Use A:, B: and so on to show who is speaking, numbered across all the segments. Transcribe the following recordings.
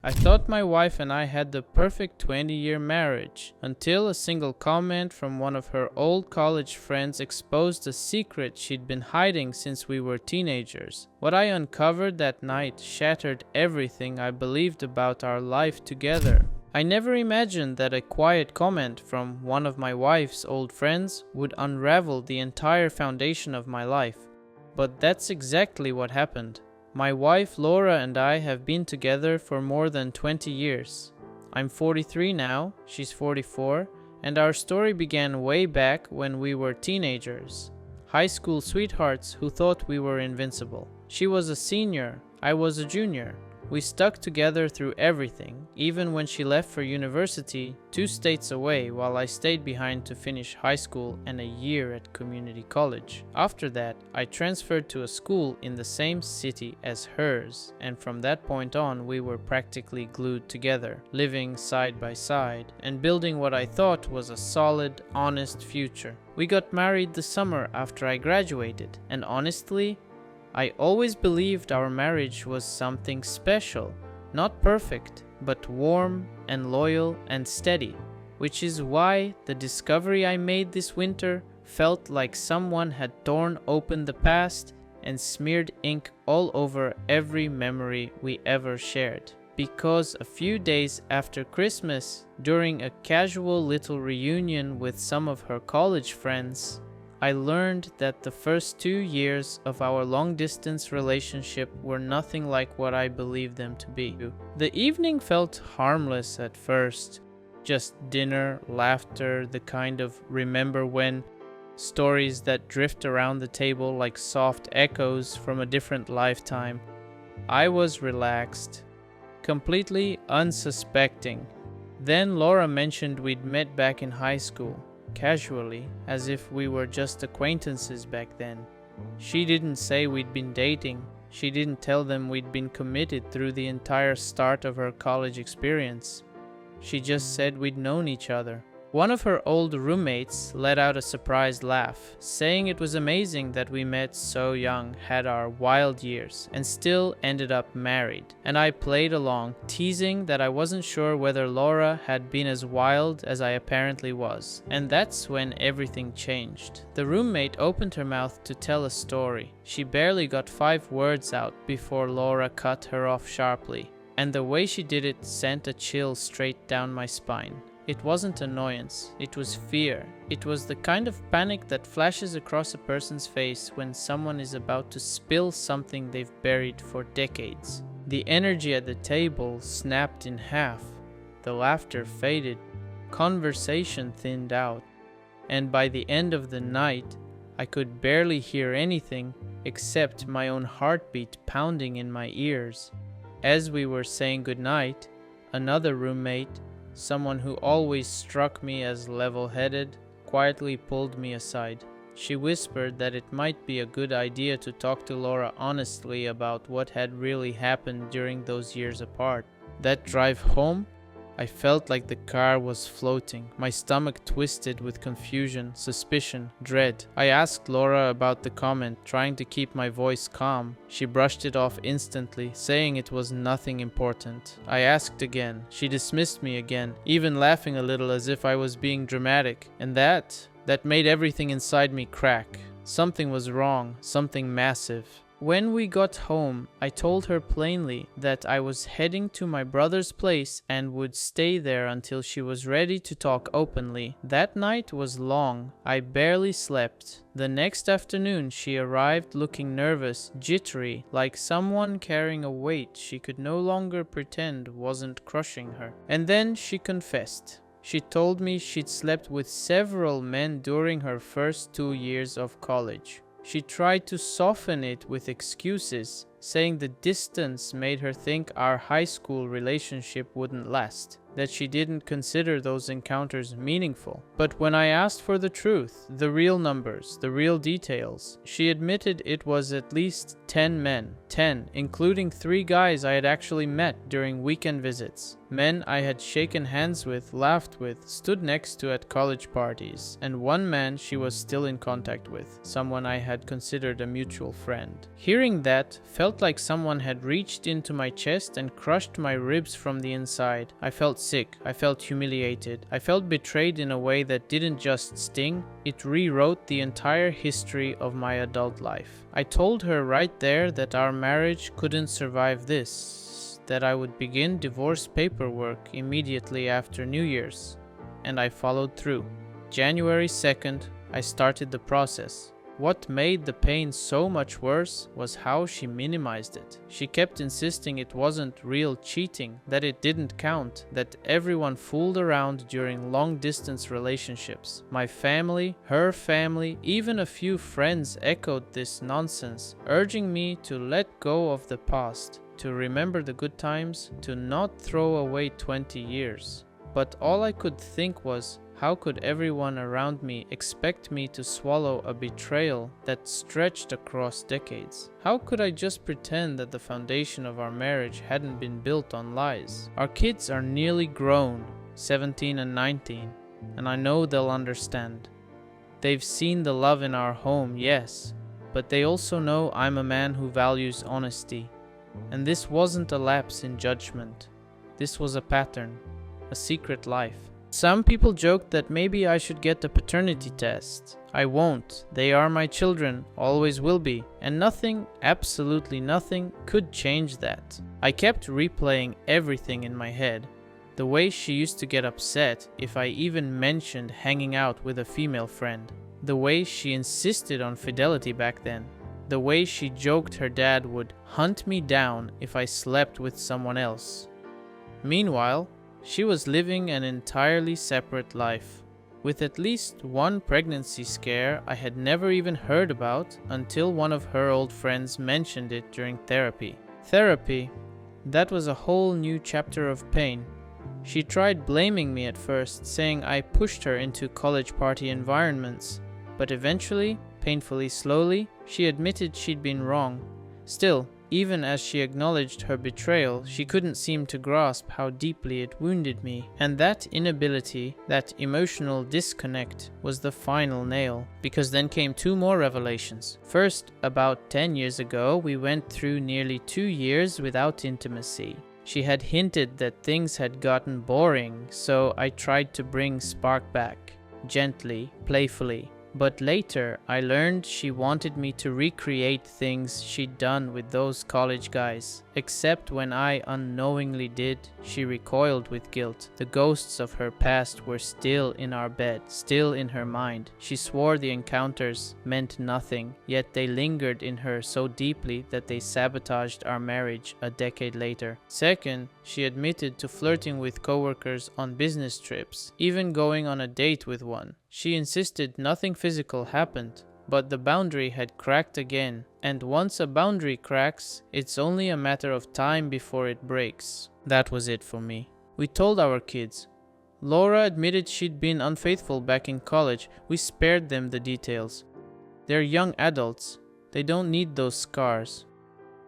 A: I thought my wife and I had the perfect 20-year marriage, until a single comment from one of her old college friends exposed a secret she'd been hiding since we were teenagers. What I uncovered that night shattered everything I believed about our life together. I never imagined that a quiet comment from one of my wife's old friends would unravel the entire foundation of my life. But that's exactly what happened. My wife Laura and I have been together for more than 20 years. I'm 43 now, she's 44, and our story began way back when we were teenagers. High school sweethearts who thought we were invincible. She was a senior, I was a junior. We stuck together through everything, even when she left for university 2 states away while I stayed behind to finish high school and a year at community college. After that, I transferred to a school in the same city as hers, and from that point on we were practically glued together, living side by side and building what I thought was a solid, honest future. We got married the summer after I graduated, and honestly, I always believed our marriage was something special, not perfect, but warm and loyal and steady, which is why the discovery I made this winter felt like someone had torn open the past and smeared ink all over every memory we ever shared. Because a few days after Christmas, during a casual little reunion with some of her college friends, I learned that the first 2 years of our long-distance relationship were nothing like what I believed them to be. The evening felt harmless at first, just dinner, laughter, the kind of remember when stories that drift around the table like soft echoes from a different lifetime. I was relaxed, completely unsuspecting. Then Laura mentioned we'd met back in high school. Casually, as if we were just acquaintances back then. She didn't say we'd been dating. She didn't tell them we'd been committed through the entire start of her college experience. She just said we'd known each other. One of her old roommates let out a surprised laugh, saying it was amazing that we met so young, had our wild years, and still ended up married. And I played along, teasing that I wasn't sure whether Laura had been as wild as I apparently was. And that's when everything changed. The roommate opened her mouth to tell a story. She barely got 5 words out before Laura cut her off sharply. And the way she did it sent a chill straight down my spine. It wasn't annoyance, it was fear. It was the kind of panic that flashes across a person's face when someone is about to spill something they've buried for decades. The energy at the table snapped in half. The laughter faded. Conversation thinned out. And by the end of the night, I could barely hear anything except my own heartbeat pounding in my ears. As we were saying goodnight, another roommate, someone who always struck me as level-headed, quietly pulled me aside. She whispered that it might be a good idea to talk to Laura honestly about what had really happened during those years apart. That drive home, I felt like the car was floating. My stomach twisted with confusion, suspicion, dread. I asked Laura about the comment, trying to keep my voice calm. She brushed it off instantly, saying it was nothing important. I asked again. She dismissed me again, even laughing a little as if I was being dramatic. And that made everything inside me crack. Something was wrong, something massive. When we got home, I told her plainly that I was heading to my brother's place and would stay there until she was ready to talk openly. That night was long. I barely slept. The next afternoon, she arrived looking nervous, jittery, like someone carrying a weight she could no longer pretend wasn't crushing her. And then she confessed. She told me she'd slept with several men during her first 2 years of college. She tried to soften it with excuses, saying the distance made her think our high school relationship wouldn't last. that she didn't consider those encounters meaningful. But when I asked for the truth, the real numbers, the real details, she admitted it was at least 10 men. 10, including 3 guys I had actually met during weekend visits. Men I had shaken hands with, laughed with, stood next to at college parties, and 1 man she was still in contact with, someone I had considered a mutual friend. Hearing that felt like someone had reached into my chest and crushed my ribs from the inside. I felt sick, I felt humiliated, I felt betrayed in a way that didn't just sting, it rewrote the entire history of my adult life. I told her right there that our marriage couldn't survive this, that I would begin divorce paperwork immediately after New Year's, and I followed through. January 2nd, I started the process. What made the pain so much worse was how she minimized it. She kept insisting it wasn't real cheating, that it didn't count, that everyone fooled around during long-distance relationships. My family, her family, even a few friends echoed this nonsense, urging me to let go of the past, to remember the good times, to not throw away 20 years. But all I could think was, how could everyone around me expect me to swallow a betrayal that stretched across decades? How could I just pretend that the foundation of our marriage hadn't been built on lies? Our kids are nearly grown, 17 and 19, and I know they'll understand. They've seen the love in our home, yes, but they also know I'm a man who values honesty. And this wasn't a lapse in judgment. This was a pattern, a secret life. Some people joked that maybe I should get a paternity test. I won't. They are my children, always will be, and nothing, absolutely nothing, could change that. I kept replaying everything in my head. The way she used to get upset if I even mentioned hanging out with a female friend. The way she insisted on fidelity back then. The way she joked her dad would hunt me down if I slept with someone else. Meanwhile, she was living an entirely separate life, with at least one pregnancy scare I had never even heard about until one of her old friends mentioned it during therapy. Therapy, that was a whole new chapter of pain. She tried blaming me at first, saying I pushed her into college party environments, but eventually, painfully slowly, she admitted she'd been wrong. Still, even as she acknowledged her betrayal, she couldn't seem to grasp how deeply it wounded me. And that inability, that emotional disconnect, was the final nail. Because then came 2 more revelations. First, about 10 years ago, we went through nearly 2 years without intimacy. She had hinted that things had gotten boring, so I tried to bring spark back. Gently, playfully. But later, I learned she wanted me to recreate things she'd done with those college guys. Except when I unknowingly did, she recoiled with guilt. The ghosts of her past were still in our bed, still in her mind. She swore the encounters meant nothing, yet they lingered in her so deeply that they sabotaged our marriage a decade later. Second, she admitted to flirting with coworkers on business trips, even going on a date with one. She insisted nothing physical happened, but the boundary had cracked again, and once a boundary cracks, it's only a matter of time before it breaks. That was it for me. We told our kids. Laura admitted she'd been unfaithful back in college. We spared them the details. They're young adults. They don't need those scars.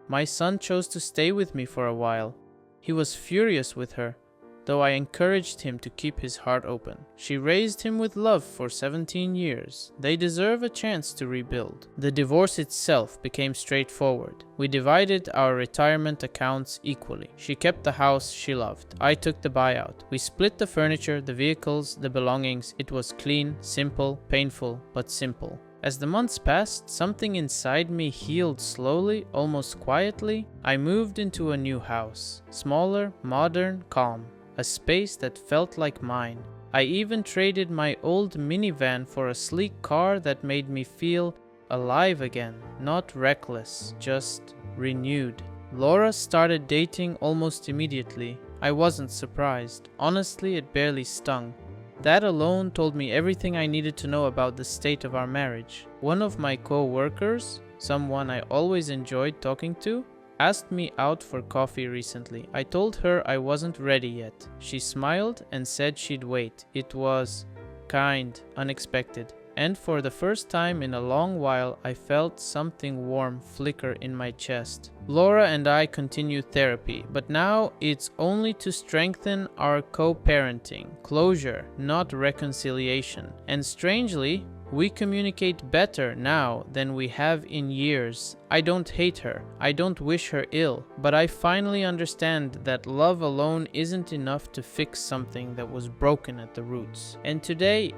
A: My son chose to stay with me for a while. He was furious with her, though I encouraged him to keep his heart open. She raised him with love for 17 years. They deserve a chance to rebuild. The divorce itself became straightforward. We divided our retirement accounts equally. She kept the house she loved. I took the buyout. We split the furniture, the vehicles, the belongings. It was clean, simple, painful, but simple. As the months passed, something inside me healed slowly, almost quietly. I moved into a new house. Smaller, modern, calm. A space that felt like mine. I even traded my old minivan for a sleek car that made me feel alive again. Not reckless, just renewed. Laura started dating almost immediately. I wasn't surprised. Honestly, it barely stung. That alone told me everything I needed to know about the state of our marriage. One of my co-workers, someone I always enjoyed talking to, asked me out for coffee recently. I told her I wasn't ready yet. She smiled and said she'd wait. It was kind, unexpected. And for the first time in a long while, I felt something warm flicker in my chest. Laura and I continue therapy, but now it's only to strengthen our co-parenting, closure, not reconciliation. And strangely, we communicate better now than we have in years. I don't hate her. I don't wish her ill. But I finally understand that love alone isn't enough to fix something that was broken at the roots. And today,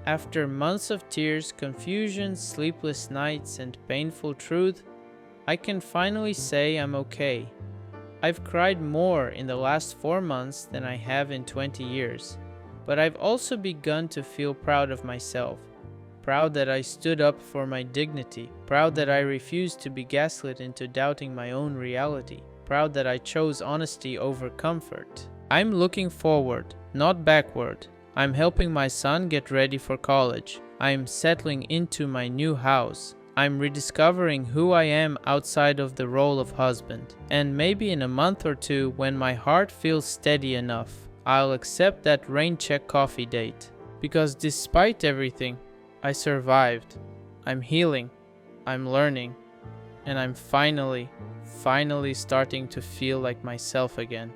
A: after months of tears, confusion, sleepless nights, and painful truth, I can finally say I'm okay. I've cried more in the last 4 months than I have in 20 years. But I've also begun to feel proud of myself. Proud that I stood up for my dignity. Proud that I refused to be gaslit into doubting my own reality. Proud that I chose honesty over comfort. I'm looking forward, not backward. I'm helping my son get ready for college. I'm settling into my new house. I'm rediscovering who I am outside of the role of husband. And maybe in a month or two, when my heart feels steady enough, I'll accept that rain check coffee date. Because despite everything, I survived. I'm healing. I'm learning. And I'm finally starting to feel like myself again.